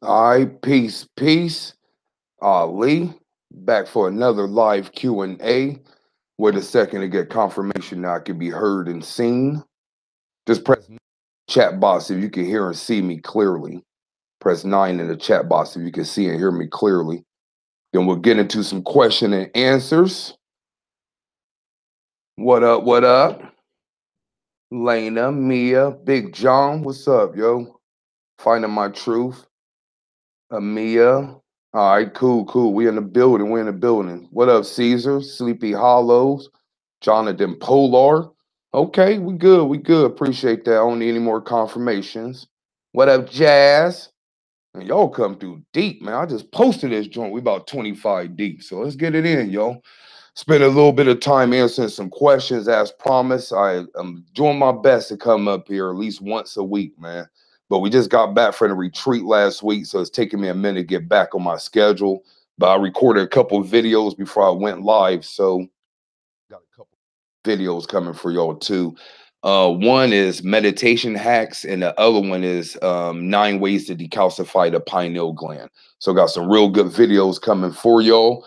All right, peace. Ali, back for another live Q&A. Wait a second to get confirmation that I can be heard and seen. Just press chat box if you can hear and see me clearly. Press 9 in the chat box if you can see and hear me clearly. Then we'll get into some question and answers. What up, what up? Lena, Mia, Big John, what's up, yo? Finding my truth. Mia. All right, cool. We in the building. We're in the building. What up, Caesar? Sleepy Hollows, Jonathan Polar. Okay, we good. We good. Appreciate that. I don't need any more confirmations. What up, Jazz? And y'all come through deep, man. I just posted this joint. We about 25 deep. So let's get it in, yo. Spend a little bit of time answering some questions as promised. I am doing my best to come up here at least once a week, man. But we just got back from the retreat last week, so it's taking me a minute to get back on my schedule. But I recorded a couple of videos before I went live, so got a couple videos coming for y'all too. One is meditation hacks, and the other one is 9 ways to decalcify the pineal gland. So got some real good videos coming for y'all.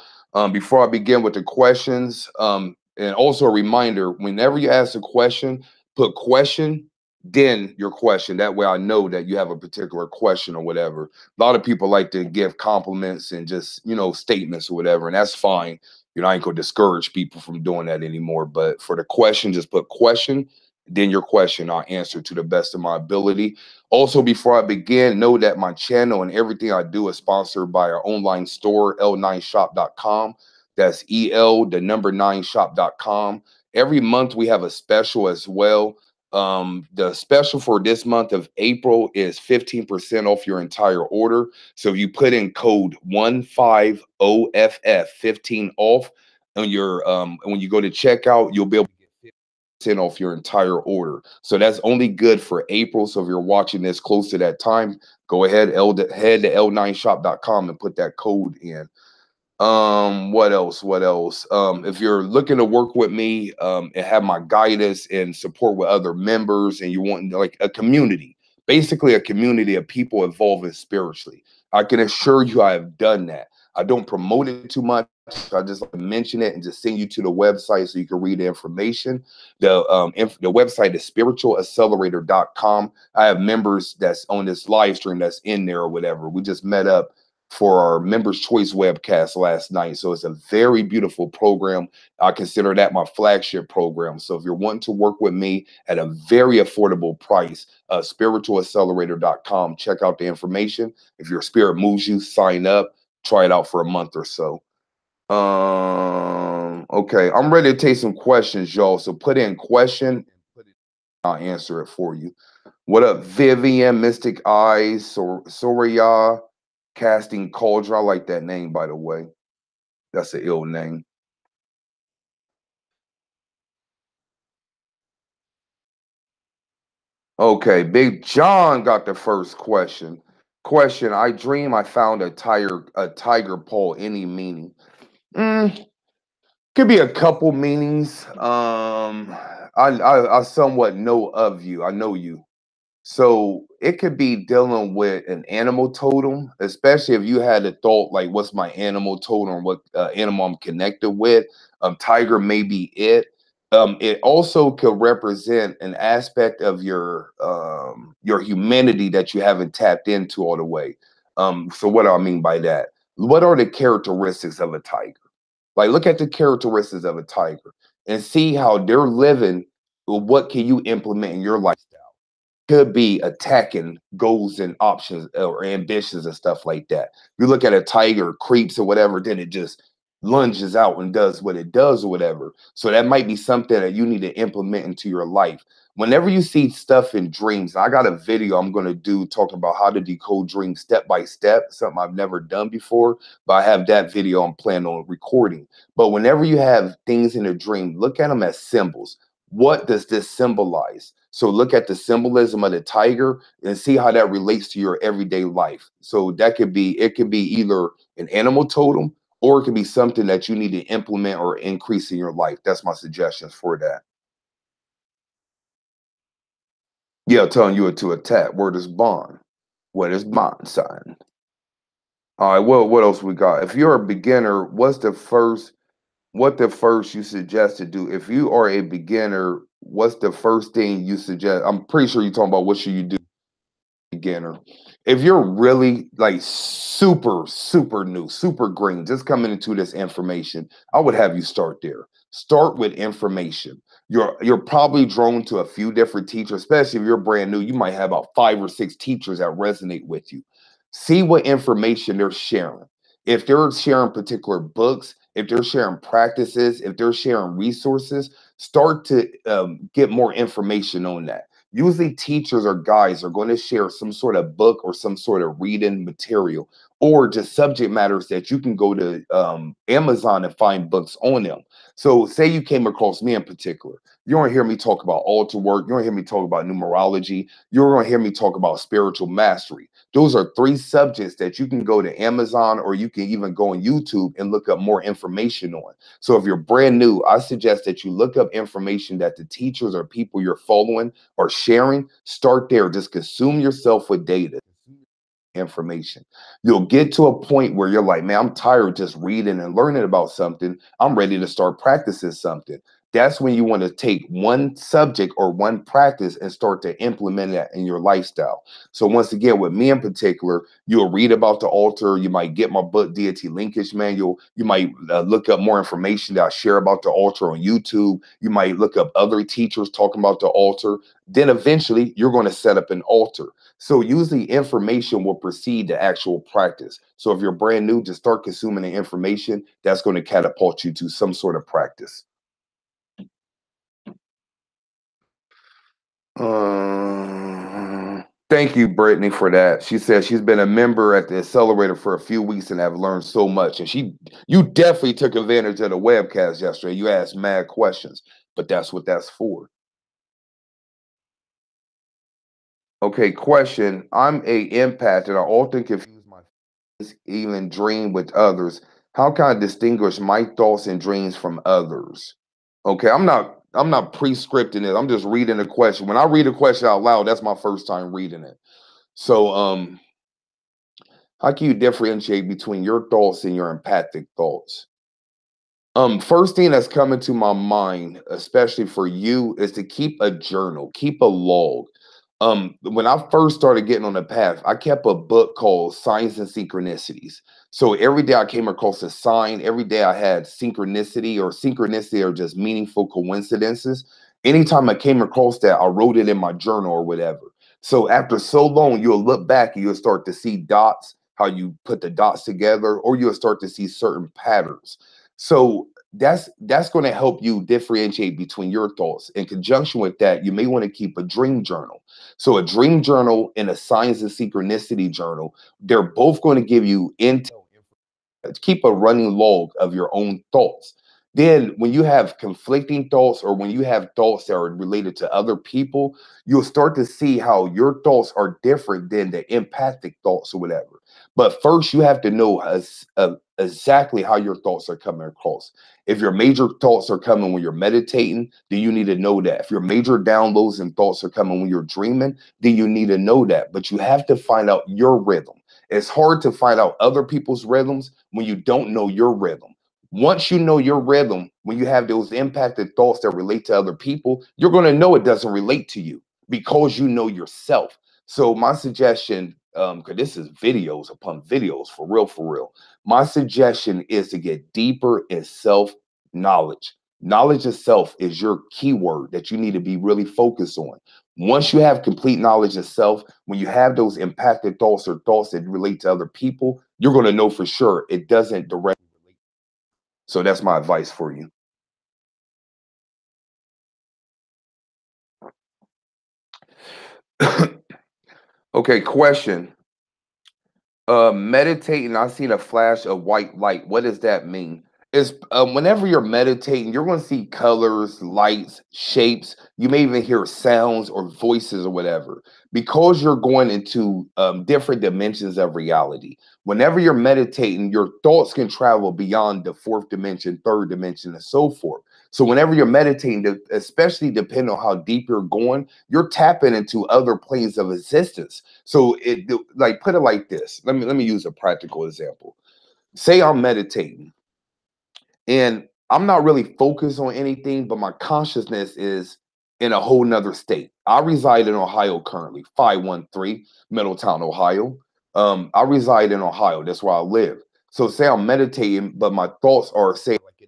Before I begin with the questions, and also a reminder, whenever you ask a question, put question, then your question. That way I know that you have a particular question or whatever. A lot of people like to give compliments and just, statements or whatever, and that's fine. I ain't gonna discourage people from doing that anymore. But for the question, just put question, then your question, I'll answer to the best of my ability. Also, before I begin, know that my channel and everything I do is sponsored by our online store, l9shop.com. That's EL, the number 9shop.com. Every month we have a special as well. The special for this month of April is 15% off your entire order. So if you put in code 150FF 15 off on your when you go to checkout, you'll be able to get 50% off your entire order. So that's only good for April. So if you're watching this close to that time, go ahead, head to l9shop.com and put that code in. What else? If you're looking to work with me, and have my guidance and support with other members, and you want like a community, basically a community of people evolving spiritually, I can assure you I have done that. I don't promote it too much. I just like mention it and just send you to the website so you can read the information. The website is spiritualaccelerator.com. I have members that's on this live stream that's in there or whatever. We just met up for our Members Choice webcast last night. So it's a very beautiful program. I consider that my flagship program. So if you're wanting to work with me at a very affordable price, spiritualaccelerator.com, check out the information. If your spirit moves you, sign up, try it out for a month or so. Okay, I'm ready to take some questions, y'all. So put in question, I'll answer it for you. What up, Vivian, Mystic Eyes, Soraya, Casting Cauldron? I like that name, by the way. That's an ill name. Okay, Big John got the first question. I dream I found a tiger paw. Any meaning? Mm, could be a couple meanings. I somewhat know of you. I know you. So it could be dealing with an animal totem, especially if you had a thought like, "What's my animal totem? What animal I'm connected with?" Tiger may be it. It also could represent an aspect of your humanity that you haven't tapped into all the way. So what do I mean by that? What are the characteristics of a tiger? Like, look at the characteristics of a tiger and see how they're living. What can you implement in your lifestyle? Could be attacking goals and options or ambitions and stuff like that. You look at a tiger, creeps or whatever, then it just lunges out and does what it does or whatever. So that might be something that you need to implement into your life. Whenever you see stuff in dreams, I got a video I'm going to do talking about how to decode dreams step by step, something I've never done before, but I have that video I'm planning on recording. But whenever you have things in a dream, look at them as symbols. What does this symbolize? So look at the symbolism of the tiger and see how that relates to your everyday life. So it could be either an animal totem or it could be something that you need to implement or increase in your life. That's my suggestions for that. Yeah, telling you to attack. Word is bond. What is bond, son? All right, what else we got? If you're a beginner, what the first you suggest to do? If you are a beginner, what's the first thing you suggest? I'm pretty sure you're talking about what should you do beginner. If you're really like super new, super green, just coming into this information, I would have you start there. Start with information. You're probably drawn to a few different teachers, especially if you're brand new. You might have about 5 or 6 teachers that resonate with you. See what information they're sharing. If they're sharing particular books, if they're sharing practices, if they're sharing resources, start to get more information on that. Usually teachers or guides are going to share some sort of book or some sort of reading material or just subject matters that you can go to Amazon and find books on them. So say you came across me in particular. You don't hear me talk about altar work. You don't hear me talk about numerology. You're going to hear me talk about spiritual mastery. Those are 3 subjects that you can go to Amazon or you can even go on YouTube and look up more information on. So if you're brand new, I suggest that you look up information that the teachers or people you're following or sharing. Start there. Just consume yourself with data, information. You'll get to a point where you're like, man, I'm tired of just reading and learning about something. I'm ready to start practicing something. That's when you want to take one subject or one practice and start to implement that in your lifestyle. So once again, with me in particular, you'll read about the altar. You might get my book, Deity Linkage Manual. You might look up more information that I share about the altar on YouTube. You might look up other teachers talking about the altar. Then eventually you're going to set up an altar. So usually information will precede the actual practice. So if you're brand new, just start consuming the information. That's going to catapult you to some sort of practice. Thank you, Brittany, for that. She says she's been a member at the Accelerator for a few weeks and have learned so much. And you definitely took advantage of the webcast yesterday. You asked mad questions, but that's what that's for. Okay, question. I'm a empath and I often confuse my feelings, even dream with others. How can I distinguish my thoughts and dreams from others? Okay, I'm not pre-scripting it. I'm just reading the question. When I read a question out loud, that's my first time reading it. So how can you differentiate between your thoughts and your empathic thoughts? First thing that's coming to my mind, especially for you, is to keep a journal, keep a log. When I first started getting on the path, I kept a book called Signs and Synchronicities. So every day I came across a sign, every day I had synchronicity or just meaningful coincidences. Anytime I came across that, I wrote it in my journal or whatever. So after so long, you'll look back and you'll start to see dots, how you put the dots together, or you'll start to see certain patterns. So that's going to help you differentiate between your thoughts. In conjunction with that, you may want to keep a dream journal. So a dream journal and a signs and synchronicity journal, they're both going to give you intel. Keep a running log of your own thoughts. Then, when you have conflicting thoughts or when you have thoughts that are related to other people, you'll start to see how your thoughts are different than the empathic thoughts or whatever. But first, you have to know exactly how your thoughts are coming across. If your major thoughts are coming when you're meditating, then you need to know that. If your major downloads and thoughts are coming when you're dreaming, then you need to know that. But you have to find out your rhythm. It's hard to find out other people's rhythms when you don't know your rhythm. Once you know your rhythm, when you have those impacted thoughts that relate to other people, you're going to know it doesn't relate to you because you know yourself. So my suggestion, because this is videos upon videos, for real. My suggestion is to get deeper in self knowledge. Knowledge of self is your keyword that you need to be really focused on. Once you have complete knowledge of self, when you have those impacted thoughts or thoughts that relate to other people, you're going to know for sure it doesn't directly relate. So that's my advice for you. Okay, question. Meditating, I seen a flash of white light. What does that mean? Is whenever you're meditating, you're going to see colors, lights, shapes. You may even hear sounds or voices or whatever because you're going into different dimensions of reality. Whenever you're meditating, your thoughts can travel beyond the fourth dimension, third dimension, and so forth. So whenever you're meditating, especially depending on how deep you're going, you're tapping into other planes of existence. So like put it like this. Let me use a practical example. Say I'm meditating and I'm not really focused on anything, but my consciousness is in a whole nother state. I reside in Ohio currently, 513 Middletown, Ohio. I reside in Ohio. That's where I live. So say I'm meditating, but my thoughts are say like in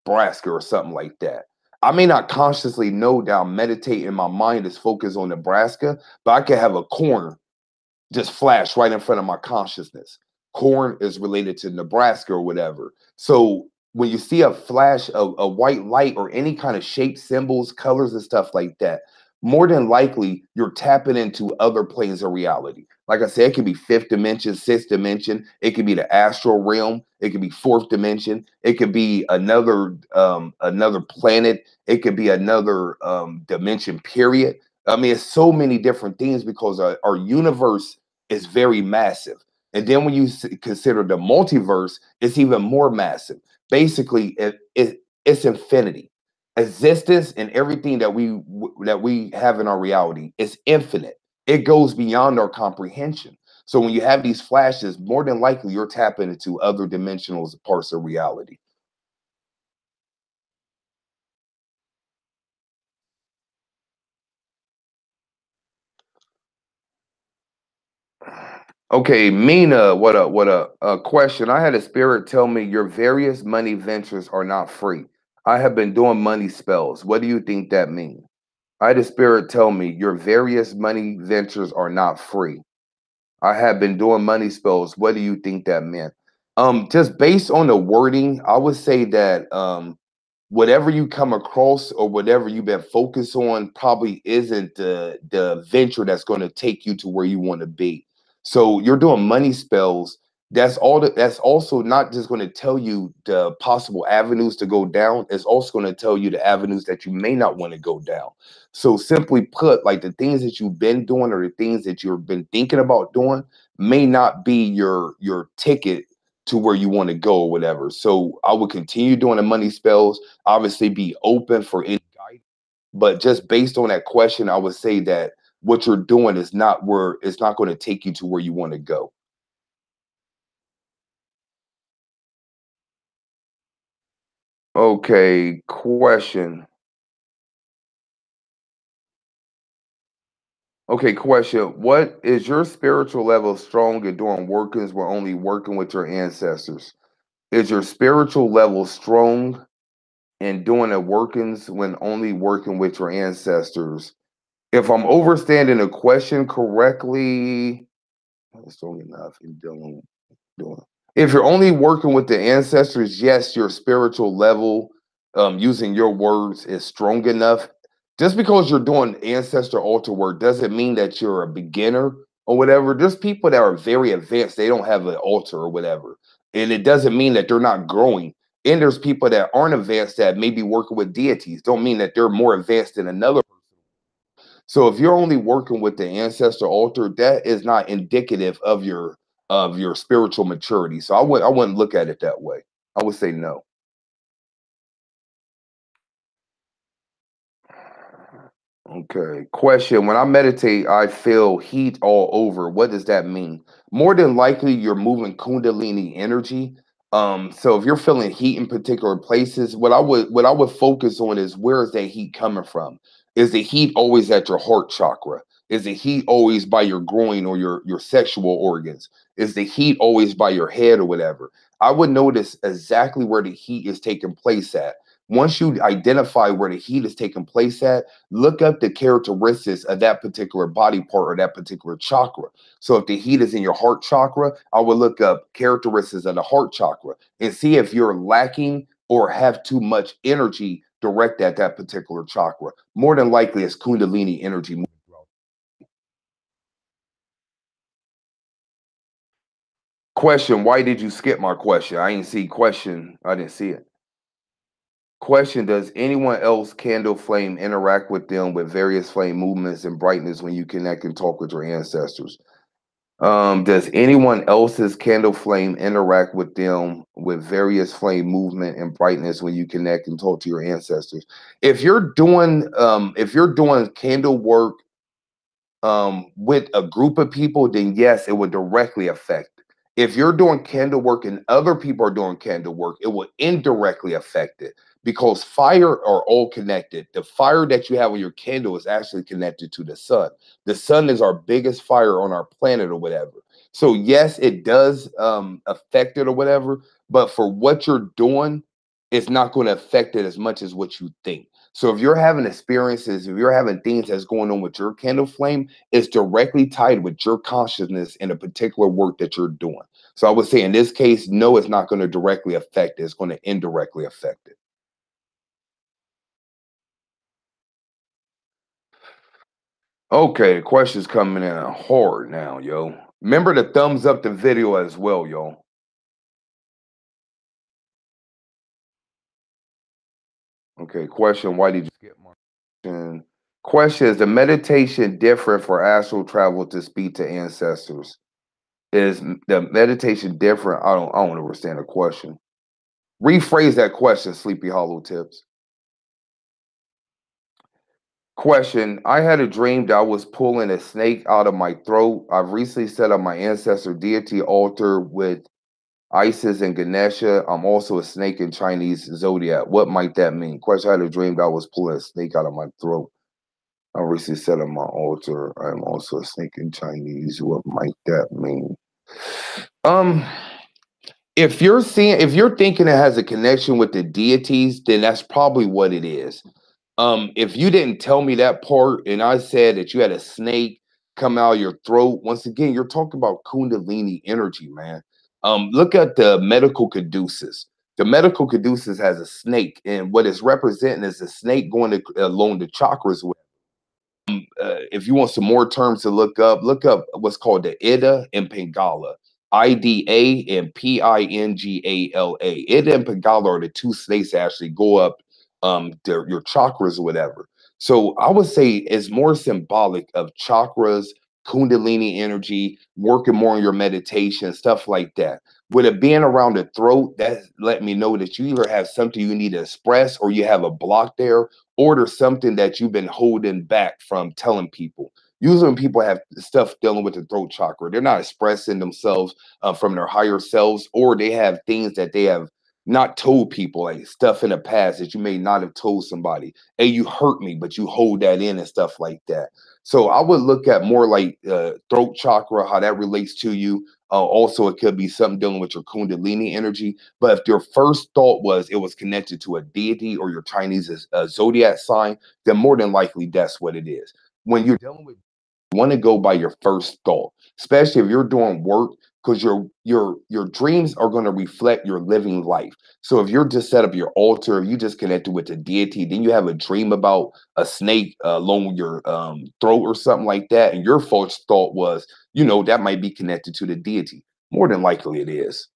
Nebraska or something like that. I may not consciously know that I'm meditating. My mind is focused on Nebraska, but I could have a corner just flash right in front of my consciousness. Corn is related to Nebraska or whatever. So when you see a flash of a white light or any kind of shape, symbols, colors, and stuff like that, more than likely you're tapping into other planes of reality. Like I said, it could be fifth dimension, sixth dimension. It could be the astral realm. It could be fourth dimension. It could be another planet. It could be another dimension. Period. I mean, it's so many different things because our universe is very massive. And then when you consider the multiverse, it's even more massive. Basically, it's infinity. Existence and everything that we have in our reality is infinite. It goes beyond our comprehension. So when you have these flashes, more than likely you're tapping into other dimensional parts of reality. Okay, Mina, what a question. I had a spirit tell me your various money ventures are not free. I have been doing money spells. What do you think that means? I had a spirit tell me your various money ventures are not free. I have been doing money spells. What do you think that meant? Just based on the wording, I would say that whatever you come across or whatever you've been focused on probably isn't the venture that's going to take you to where you want to be. So you're doing money spells. That's also not just going to tell you the possible avenues to go down. It's also going to tell you the avenues that you may not want to go down. So simply put, like the things that you've been doing or the things that you've been thinking about doing may not be your ticket to where you want to go or whatever. So I would continue doing the money spells, obviously be open for any guidance. But just based on that question, I would say that what you're doing is not where it's not going to take you to where you want to go. Okay, question. Okay, question. What is your spiritual level strong in doing workings when only working with your ancestors? Is your spiritual level strong in doing the workings when only working with your ancestors? If I'm understanding the question correctly, that's strong enough in doing. If you're only working with the ancestors, yes, your spiritual level, using your words, is strong enough. Just because you're doing ancestor altar work doesn't mean that you're a beginner or whatever. There's people that are very advanced, they don't have an altar or whatever. And it doesn't mean that they're not growing. And there's people that aren't advanced that may be working with deities. Don't mean that they're more advanced than another. So if you're only working with the ancestor altar, that is not indicative of your spiritual maturity. So I wouldn't look at it that way. I would say no. Okay. Question. When I meditate, I feel heat all over. What does that mean? More than likely, you're moving Kundalini energy. So if you're feeling heat in particular places, what I would focus on is where is that heat coming from? Is the heat always at your heart chakra? Is the heat always by your groin or your sexual organs? Is the heat always by your head or whatever? I would notice exactly where the heat is taking place at. Once you identify where the heat is taking place at, look up the characteristics of that particular body part or that particular chakra. So if the heat is in your heart chakra, I would look up characteristics of the heart chakra and see if you're lacking or have too much energy direct at that particular chakra. More than likely, it's Kundalini energy moving throughout. Question, why did you skip my question? I didn't see question. I didn't see it. Question, does anyone else candle flame interact with them with various flame movements and brightness when you connect and talk with your ancestors? Does anyone else's candle flame interact with them with various flame movement and brightness when you connect and talk to your ancestors? If you're doing candle work with a group of people, then yes, it would directly affect. If you're doing candle work and other people are doing candle work, it will indirectly affect it because fire are all connected. The fire that you have on your candle is actually connected to the sun. The sun is our biggest fire on our planet or whatever. So yes, it does affect it or whatever, but for what you're doing, it's not going to affect it as much as what you think. So if you're having experiences, if you're having things that's going on with your candle flame, it's directly tied with your consciousness in a particular work that you're doing. So I would say in this case, no, it's not going to directly affect it. It's going to indirectly affect it. Okay, the question's coming in hard now, yo. Remember to thumbs up the video as well, yo. Okay, question, why did you skip my question? Question, is the meditation different for astral travel to speak to ancestors? Is the meditation different? I don't understand the question. Rephrase that question, Sleepy Hollow Tips. Question, I had a dream that I was pulling a snake out of my throat. I've recently set up my ancestor deity altar with Isis and Ganesha. I'm also a snake in Chinese zodiac. What might that mean? Question, I had a dream that I was pulling a snake out of my throat. I recently set up my altar. I'm also a snake in Chinese. What might that mean? Um, if you're thinking it has a connection with the deities, then that's probably what it is. If you didn't tell me that part and I said that you had a snake come out of your throat, once again, you're talking about Kundalini energy, man. Look at the medical caduceus. The medical caduceus has a snake, and what it's representing is a snake going along the chakras. If you want some more terms to look up what's called the Ida and Pingala. IDA and Pingala. Ida and Pingala are the two snakes that actually go up your chakras or whatever. So I would say it's more symbolic of chakras, kundalini energy, working more on your meditation, stuff like that. With it being around the throat, that let me know that you either have something you need to express or you have a block there, or there's something that you've been holding back from telling people. Usually, when people have stuff dealing with the throat chakra, they're not expressing themselves from their higher selves, or they have things that they have not told people, like stuff in the past that you may not have told somebody. Hey, you hurt me, but you hold that in and stuff like that. So I would look at more like throat chakra, how that relates to you. Also, it could be something dealing with your Kundalini energy. But if your first thought was it was connected to a deity or your Chinese zodiac sign, then more than likely that's what it is. When you're dealing with, you want to go by your first thought, especially if you're doing work, because your dreams are going to reflect your living life. So if you're just set up your altar, if you just connected with a deity, then you have a dream about a snake along your throat or something like that, and your first thought was, that might be connected to the deity. More than likely it is.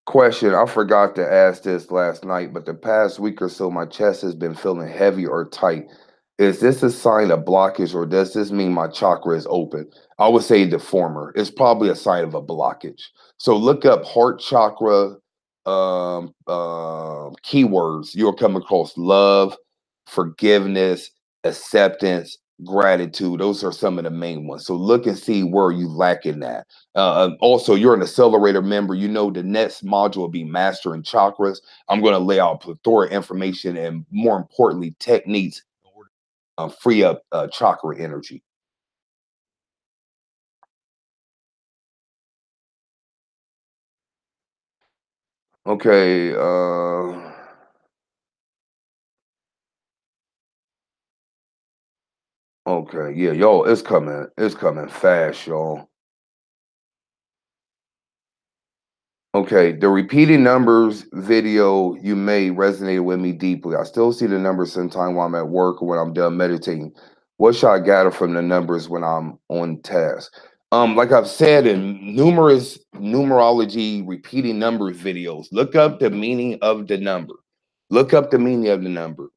Question, I forgot to ask this last night, but the past week or so, my chest has been feeling heavy or tight. Is this a sign of blockage or does this mean my chakra is open? I would say the former. It's probably a sign of a blockage. So look up heart chakra keywords. You'll come across love, forgiveness, acceptance, gratitude. Those are some of the main ones. So look and see where you lack in that. Also, you're an accelerator member. You know the next module will be mastering chakras. I'm going to lay out plethora of information and, more importantly, techniques free up chakra energy. Okay. Okay. Yeah, y'all. It's coming. It's coming fast, y'all. Okay, the repeating numbers video you made resonated with me deeply. I still see the numbers sometime while I'm at work or when I'm done meditating. What should I gather from the numbers when I'm on task? Like I've said in numerous numerology repeating numbers videos, look up the meaning of the number. Look up the meaning of the number.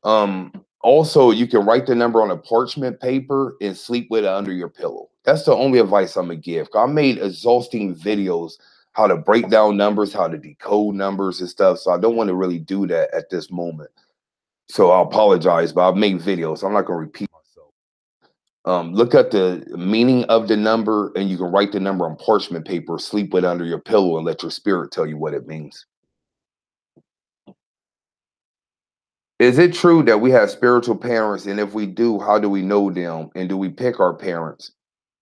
Um, Also, you can write the number on a parchment paper and sleep with it under your pillow. That's the only advice I'm gonna give. I made exhausting videos how to break down numbers, how to decode numbers and stuff. So I don't want to really do that at this moment. So I apologize, but I've made videos. I'm not gonna repeat myself. Look at the meaning of the number, and you can write the number on parchment paper, sleep with it under your pillow, and let your spirit tell you what it means. Is it true that we have spiritual parents? And if we do, how do we know them? And do we pick our parents?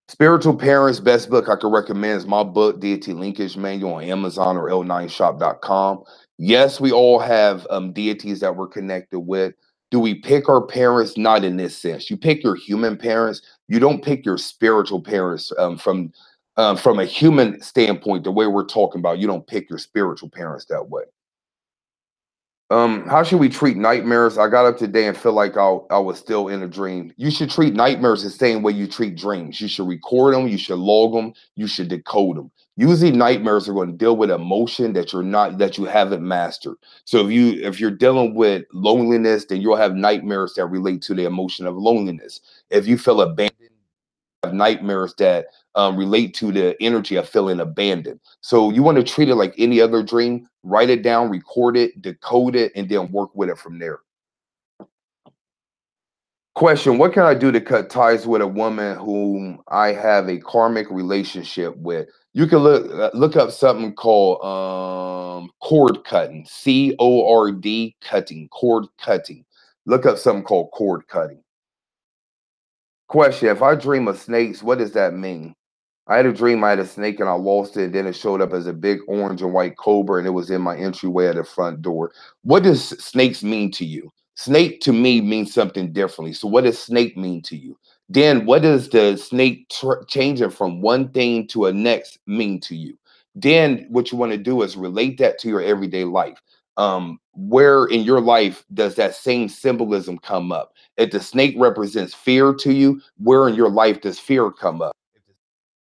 Spiritual Parents, best book I could recommend is my book, Deity Linkage Manual on Amazon or l9shop.com. Yes, we all have deities that we're connected with. Do we pick our parents? Not in this sense. You pick your human parents. You don't pick your spiritual parents from a human standpoint, the way we're talking about. You don't pick your spiritual parents that way. How should we treat nightmares? I got up today and feel like I was still in a dream. You should treat nightmares the same way you treat dreams. You should record them, you should log them, you should decode them. Usually nightmares are going to deal with emotion that you haven't mastered. So if you're dealing with loneliness, then you'll have nightmares that relate to the emotion of loneliness. If you feel abandoned, nightmares that relate to the energy of feeling abandoned. So you want to treat it like any other dream, write it down, record it, decode it, and then work with it from there. Question: what can I do to cut ties with a woman whom I have a karmic relationship with? You can look up something called cord cutting, CORD cutting, cord cutting. Look up something called cord cutting. Question: if I dream of snakes, what does that mean? I had a dream I had a snake and I lost it. And then it showed up as a big orange and white cobra, and it was in my entryway at the front door. What does snakes mean to you? Snake to me means something differently. So, what does snake mean to you? Then, what does the snake changing from one thing to a next mean to you? Then, what you want to do is relate that to your everyday life. Where in your life does that same symbolism come up? If the snake represents fear to you, where in your life does fear come up?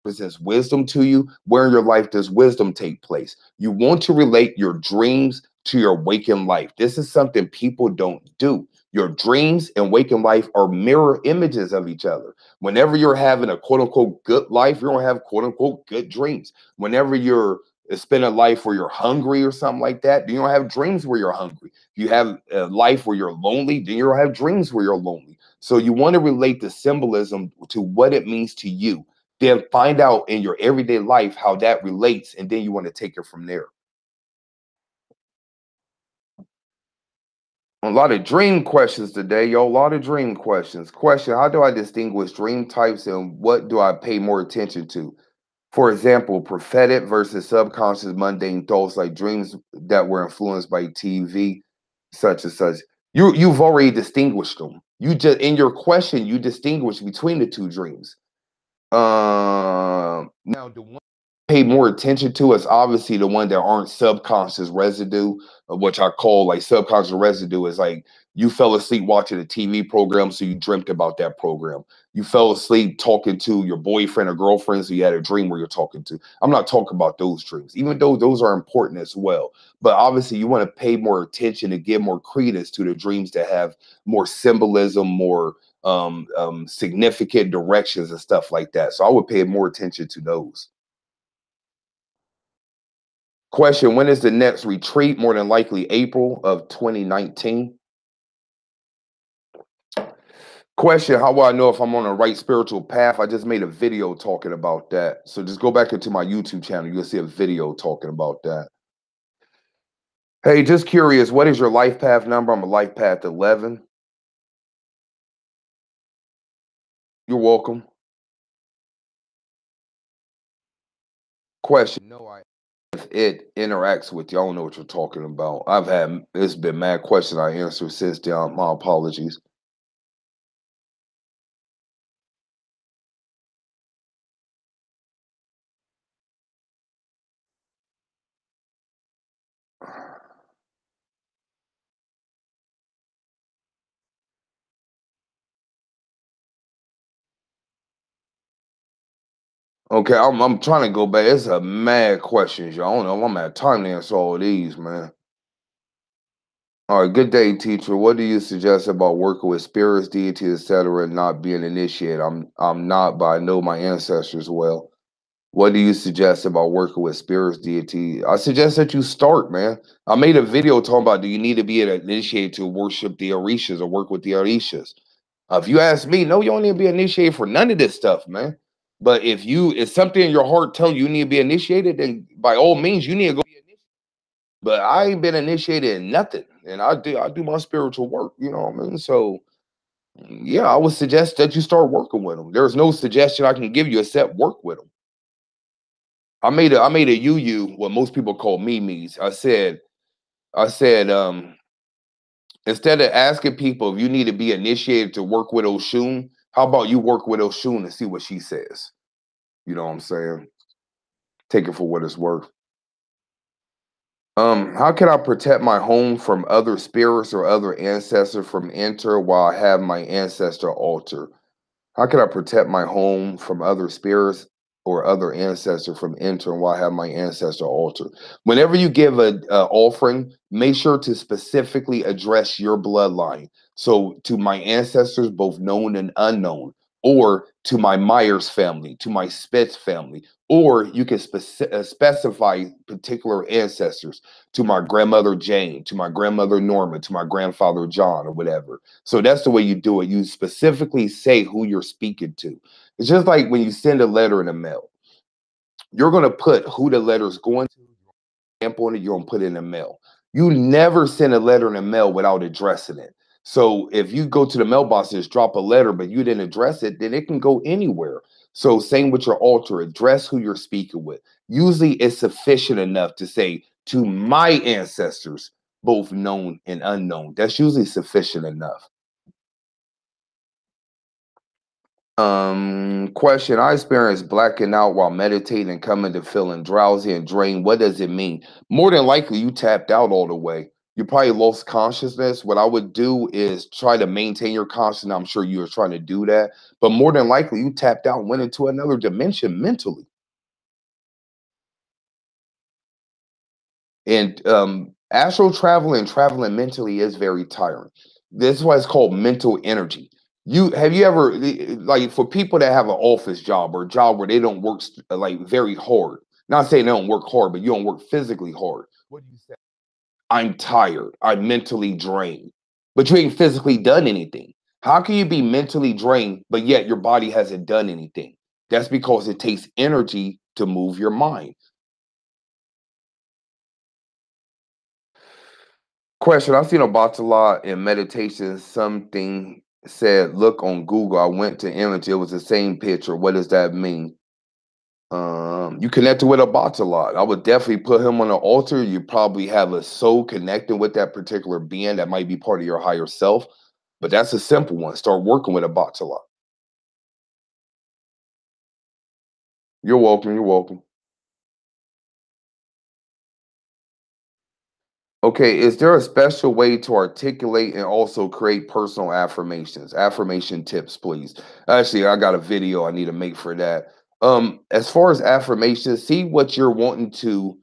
Presents wisdom to you, where in your life does wisdom take place? You want to relate your dreams to your waking life. This is something people don't do. Your dreams and waking life are mirror images of each other. Whenever you're having a quote unquote good life, you're going to have quote unquote good dreams. Whenever you're spending a life where you're hungry or something like that, you don't have dreams where you're hungry. If you have a life where you're lonely, then you'll have dreams where you're lonely. So you want to relate the symbolism to what it means to you, then find out in your everyday life how that relates, and then you want to take it from there. A lot of dream questions today, yo. A lot of dream questions. Question: how do I distinguish dream types and what do I pay more attention to? For example, prophetic versus subconscious mundane thoughts like dreams that were influenced by TV, such and such. You've already distinguished them. You just in your question, you distinguish between the two dreams. Now the one pay more attention to is obviously the one that aren't subconscious residue, which I call like subconscious residue is like you fell asleep watching a TV program, so you dreamt about that program. You fell asleep talking to your boyfriend or girlfriend, so you had a dream where you're talking to. I'm not talking about those dreams, even though those are important as well. But obviously, you want to pay more attention and give more credence to the dreams that have more symbolism, more significant directions and stuff like that. So I would pay more attention to those. Question: when is the next retreat? More than likely April of 2019. Question: how will I know if I'm on the right spiritual path? I just made a video talking about that. So just go back into my YouTube channel. You'll see a video talking about that. Hey, just curious, what is your life path number? I'm a life path 11. You're welcome. Question: no, if it interacts with you. I don't know what you're talking about. It's been mad question I answered since then. My apologies. Okay, I'm trying to go back. It's a mad questions, y'all. I don't know if I'm at time to answer all of these, man. All right, good day, teacher. What do you suggest about working with spirits, deities, etc., and not being initiated? I'm not, but I know my ancestors well. What do you suggest about working with spirits, deity? I suggest that you start, man. I made a video talking about do you need to be initiated to worship the Orishas or work with the Orishas? If you ask me, no, you don't need to be initiated for none of this stuff, man. But if something in your heart telling you need to be initiated, then by all means you need to go be initiated. But I ain't been initiated in nothing, and I do my spiritual work. You know what I mean? So yeah, I would suggest that you start working with them. There's no suggestion I can give you except work with them. I made a what most people call memes. I said instead of asking people if you need to be initiated to work with Oshun, how about you work with Oshun and see what she says? You know what I'm saying? Take it for what it's worth. How can I protect my home from other spirits or other ancestors from enter while I have my ancestor altar? How can I protect my home from other spirits or other ancestors from entering while I have my ancestor altar? Whenever you give a offering, make sure to specifically address your bloodline. So to my ancestors, both known and unknown, or to my Myers family, to my Spitz family, or you can specify particular ancestors to my grandmother Jane, to my grandmother Norma, to my grandfather John, or whatever. So that's the way you do it. You specifically say who you're speaking to. It's just like when you send a letter in the mail. You're going to put who the letter is going to, stamp on it, you're going to put it in the mail. You never send a letter in the mail without addressing it. So if you go to the mailbox and just drop a letter, but you didn't address it, then it can go anywhere. So same with your altar, address who you're speaking with. Usually it's sufficient enough to say to my ancestors, both known and unknown. That's usually sufficient enough. Question. I experienced blacking out while meditating and coming to feeling drowsy and drained. What does it mean? More than likely, you tapped out all the way. You probably lost consciousness. What I would do is try to maintain your consciousness. I'm sure you were trying to do that, but more than likely, you tapped out and went into another dimension mentally. And astral travel and traveling mentally is very tiring. This is why it's called mental energy. You ever like for people that have an office job or a job where they don't work like very hard? Not saying they don't work hard, but you don't work physically hard. What do you say? I'm tired. I'm mentally drained. But you ain't physically done anything. How can you be mentally drained, but yet your body hasn't done anything? That's because it takes energy to move your mind. Question. I've seen about a lot in meditation. Something said, look on Google. I went to image. It was the same picture. What does that mean? You connected with a bot a lot. I would definitely put him on an altar. You probably have a soul connecting with that particular being that might be part of your higher self. But that's a simple one. Start working with a bot a lot. You're welcome. You're welcome. Okay, is there a special way to articulate and also create personal affirmations? Affirmation tips, please. Actually, I got a video I need to make for that. As far as affirmations, see what you're wanting to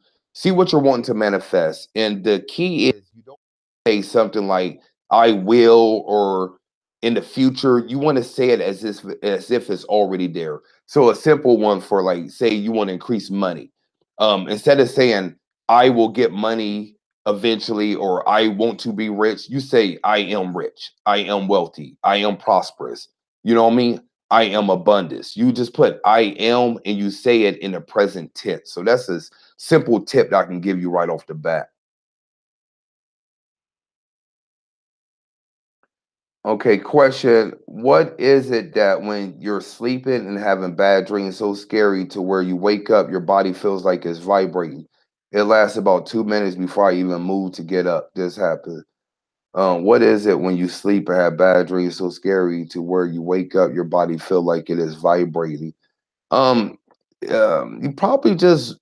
manifest. And the key is you don't say something like I will or in the future. You want to say it as if it's already there. So a simple one for like say you want to increase money. Instead of saying I will get money eventually or I want to be rich, you say I am rich, I am wealthy, I am prosperous. You know what I mean? I am abundance. You just put I am and you say it in the present tense. So that's a simple tip that I can give you right off the bat. Okay, question. What is it that when you're sleeping and having bad dreams so scary to where you wake up, your body feels like it's vibrating? It lasts about 2 minutes before I even move to get up. This happened. What is it when you sleep and have bad dreams so scary to where you wake up, your body feel like it is vibrating? Um, you probably just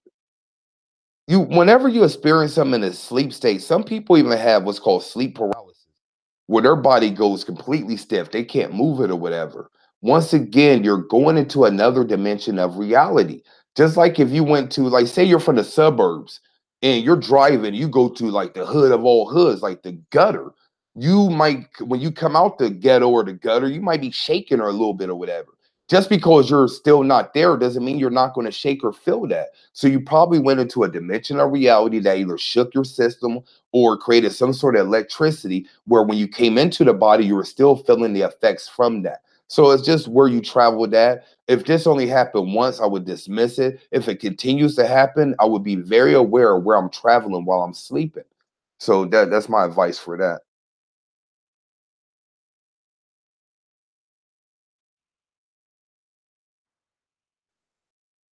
you whenever you experience something in a sleep state, some people even have what's called sleep paralysis, where their body goes completely stiff. They can't move it or whatever. Once again, you're going into another dimension of reality. Just like if you went to, like, say you're from the suburbs and you're driving, you go to like the hood of all hoods, like the gutter. You might, when you come out the ghetto or the gutter, you might be shaking or a little bit or whatever. Just because you're still not there doesn't mean you're not going to shake or feel that. So you probably went into a dimension of reality that either shook your system or created some sort of electricity where when you came into the body, you were still feeling the effects from that. So it's just where you traveled at. If this only happened once, I would dismiss it. If it continues to happen, I would be very aware of where I'm traveling while I'm sleeping. So that's my advice for that.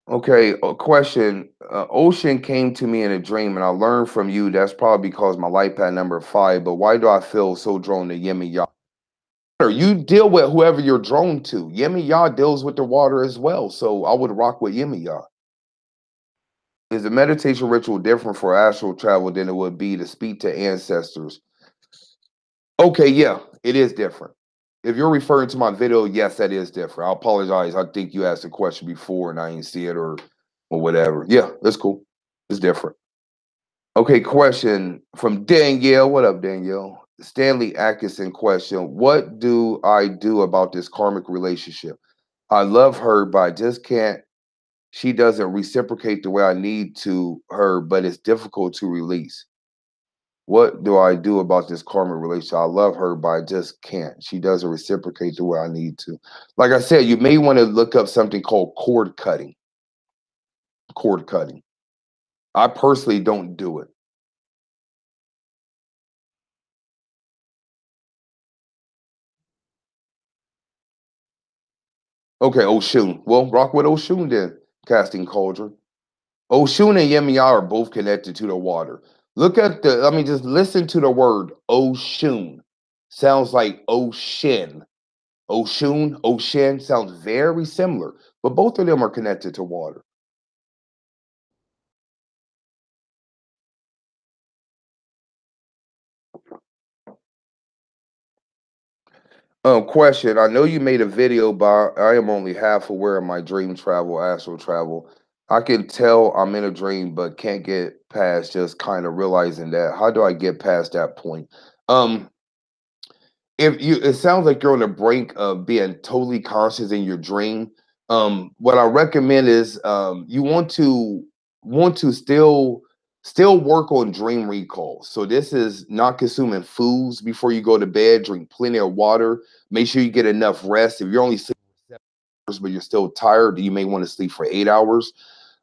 Okay, a question. Ocean came to me in a dream, and I learned from you that's probably because my life path number 5. But why do I feel so drawn to Yemi Ya? You deal with whoever you're drawn to. Yemi Ya deals with the water as well, so I would rock with Yemi Ya. Is the meditation ritual different for astral travel than it would be to speak to ancestors? Okay, yeah, it is different. If you're referring to my video, yes, that is different. I apologize. I think you asked a question before and I didn't see it or whatever. Yeah, that's cool. It's different. Okay, question from Danielle. What up, Danielle? Stanley Atkinson question. What do I do about this karmic relationship? I love her, but I just can't. She doesn't reciprocate the way I need to her, but it's difficult to release. What do I do about this karmic relationship? I love her, but I just can't. She doesn't reciprocate the way I need to. Like I said, you may want to look up something called cord cutting. Cord cutting. I personally don't do it. Okay, Oshun. Well, rock with Oshun then, casting cauldron. Oshun and Yemiya are both connected to the water. Look at the, I mean, just listen to the word Oshun. Sounds like ocean. Oshun, ocean sounds very similar, but both of them are connected to water. Question. I know you made a video, but I am only half aware of my dream travel, astral travel. I can tell I'm in a dream, but can't get past just kind of realizing that. How do I get past that point? Um, if you it sounds like you're on the brink of being totally conscious in your dream. What I recommend is you want to still work on dream recall. So this is not consuming foods before you go to bed. Drink plenty of water. Make sure you get enough rest. If you're only sleeping for 7 hours but you're still tired, you may want to sleep for 8 hours.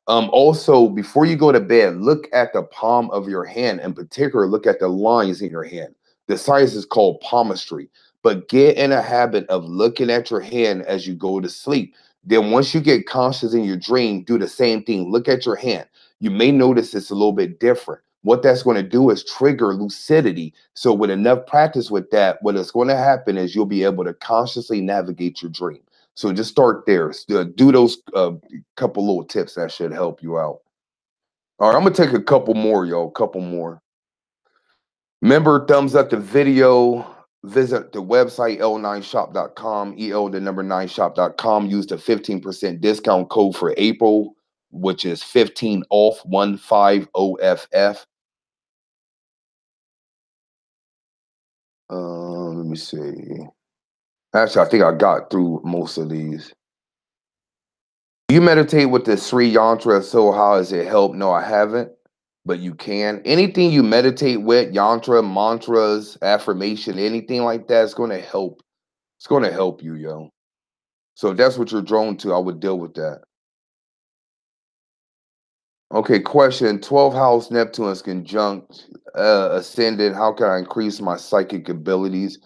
Also, before you go to bed, look at the palm of your hand. In particular, look at the lines in your hand. The science is called palmistry. But get in a habit of looking at your hand as you go to sleep. Then, once you get conscious in your dream, do the same thing. Look at your hand. You may notice it's a little bit different. What that's going to do is trigger lucidity. So, with enough practice with that, what is going to happen is you'll be able to consciously navigate your dream. So, just start there. Do those couple little tips that should help you out. All right, I'm gonna take a couple more, yo. A couple more. Remember, thumbs up the video. Visit the website l9shop.com, the number 9shop.com. Use the 15% discount code for April, which is 15 off 150FF. Let me see. Actually, I think I got through most of these. You meditate with the Sri Yantra, so how has it helped? No, I haven't, but you can. Anything you meditate with, yantra, mantras, affirmation, anything like that, it's going to help. It's going to help you, yo. So if that's what you're drawn to, I would deal with that. Okay, question. 12th house Neptune is conjunct ascendant. How can I increase my psychic abilities?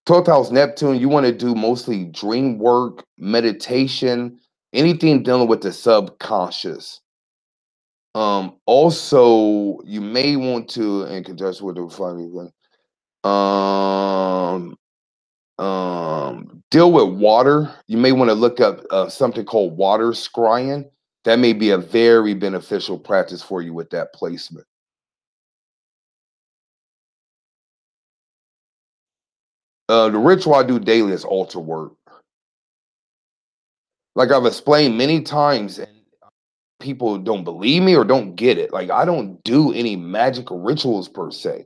12th house Neptune, you want to do mostly dream work, meditation, anything dealing with the subconscious. Also, you may want to, in conjunction with the funny, um, deal with water. You may want to look up something called water scrying. That may be a very beneficial practice for you with that placement. The ritual I do daily is altar work. Like I've explained many times, people don't believe me or don't get it. Like, I don't do any magic rituals per se.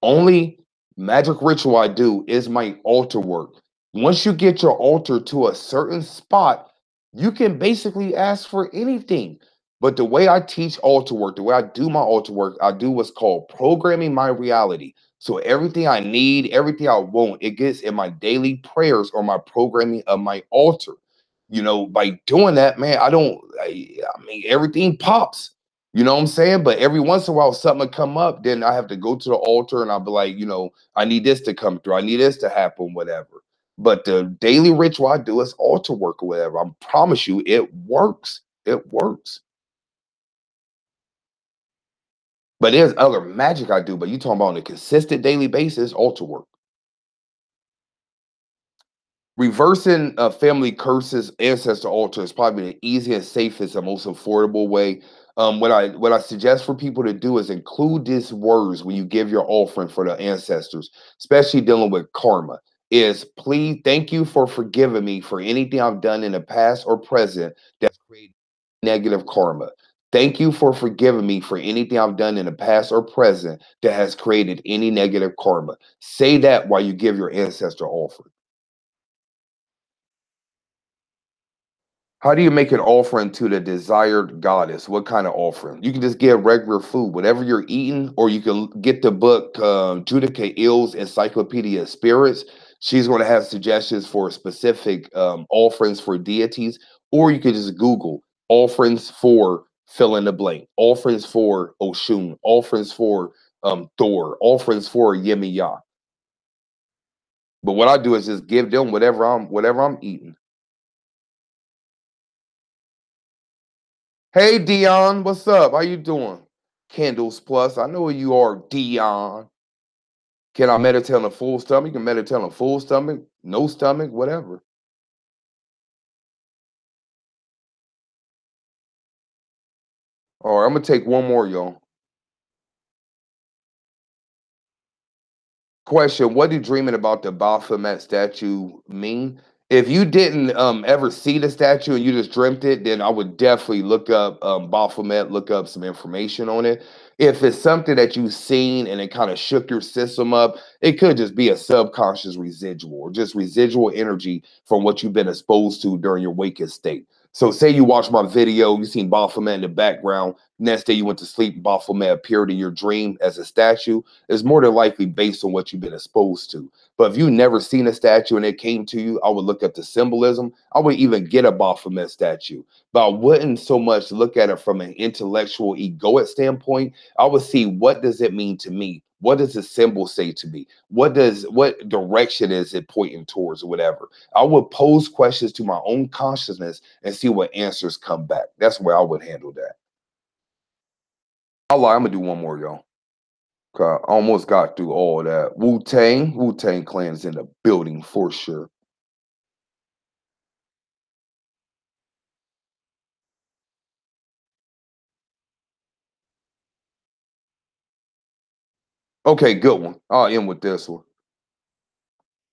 Only magic ritual I do is my altar work. Once you get your altar to a certain spot, you can basically ask for anything. But the way I teach altar work, the way I do my altar work, I do what's called programming my reality. So everything I need, everything I want, it gets in my daily prayers or my programming of my altar. By doing that, man, I mean, everything pops. You know what I'm saying? But every once in a while, something will come up. Then I have to go to the altar and I'll be like, I need this to come through. I need this to happen, whatever. But the daily ritual I do is altar work or whatever. I promise you, it works. It works. But there's other magic I do. But you talking about on a consistent daily basis, altar work. Reversing family curses, ancestor altar is probably the easiest, safest, and most affordable way. What I suggest for people to do is include these words when you give your offering for the ancestors, especially dealing with karma. Is please thank you for forgiving me for anything I've done in the past or present that's created negative karma. Thank you for forgiving me for anything I've done in the past or present that has created any negative karma. Say that while you give your ancestor offering. How do you make an offering to the desired goddess? What kind of offering? You can just give regular food, whatever you're eating, or you can get the book Judica Ill's Encyclopedia of Spirits. She's going to have suggestions for specific offerings for deities, or you could just Google offerings for fill in the blank, offerings for Oshun, offerings for Thor, offerings for Yemiya. But what I do is just give them whatever I'm eating. Hey Dion, what's up? How you doing? Candles Plus. I know who you are, Dion. Can I meditate on a full stomach? You can meditate on a full stomach, no stomach, whatever. All right, I'm gonna take one more, y'all. Question: what do dreaming about the Baphomet statue mean? If you didn't ever see the statue and you just dreamt it, then I would definitely look up Baphomet, look up some information on it. If it's something that you've seen and it kind of shook your system up, it could just be a subconscious residual or just residual energy from what you've been exposed to during your waking state. So, say you watch my video, you seen Baphomet in the background. Next day, you went to sleep, Baphomet appeared in your dream as a statue. It's more than likely based on what you've been exposed to. But if you've never seen a statue and it came to you, I would look at the symbolism. I would even get a Baphomet statue. But I wouldn't so much look at it from an intellectual, egoic standpoint. I would see, what does it mean to me? What does the symbol say to me? What direction is it pointing towards or whatever? I would pose questions to my own consciousness and see what answers come back. That's where I would handle that. I'll lie, I'm gonna do one more, y'all. I almost got through all that. Wu Tang Clan's in the building for sure. Okay, good one. I'll end with this one.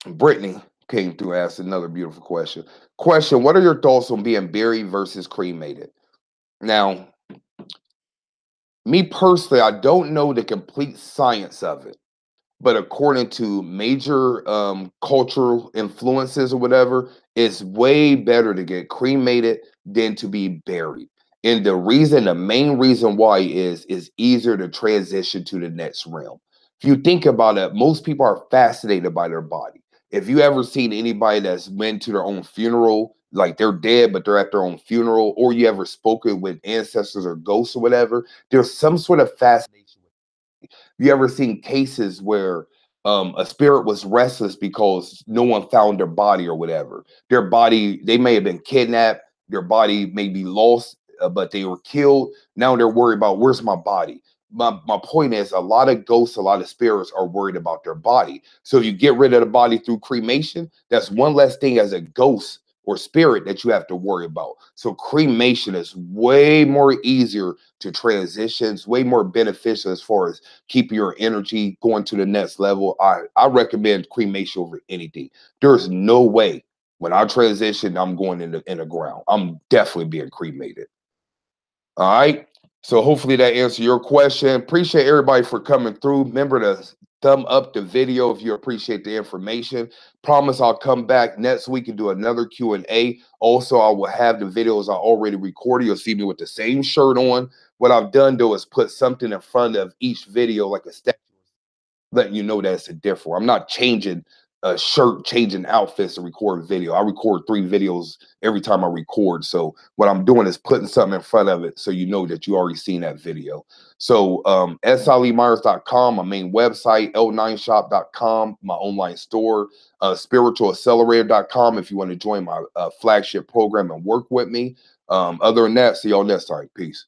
Brittany came through, asked another beautiful question. Question: what are your thoughts on being buried versus cremated? Now, me personally, I don't know the complete science of it. But according to major cultural influences or whatever, it's way better to get cremated than to be buried. And the main reason why is easier to transition to the next realm. If you think about it, most people are fascinated by their body. If you ever seen anybody that's went to their own funeral, like they're dead, but they're at their own funeral, or you ever spoken with ancestors or ghosts or whatever, there's some sort of fascination. You ever seen cases where a spirit was restless because no one found their body or whatever? Their body, they may have been kidnapped, their body may be lost, but they were killed. Now they're worried about, where's my body? My point is, a lot of ghosts, a lot of spirits are worried about their body. So if you get rid of the body through cremation, that's one less thing as a ghost or spirit that you have to worry about. So cremation is way more easier to transition. It's way more beneficial as far as keep your energy going to the next level. I recommend cremation over anything. There's no way when I transition, I'm going in the ground. I'm definitely being cremated. All right. So hopefully that answered your question. Appreciate everybody for coming through. Remember to thumb up the video if you appreciate the information. Promise I'll come back next week and do another Q&A. Also, I will have the videos I already recorded. You'll see me with the same shirt on. What I've done though is put something in front of each video, like a statue, letting you know that's a different. I'm not changing a shirt, changing outfits to record video. I record 3 videos every time I record. So what I'm doing is putting something in front of it so you know that you already seen that video. So SILEmyers.com, my main website, L9shop.com, my online store, spiritualaccelerator.com if you want to join my flagship program and work with me. Other than that, see y'all next time. Peace.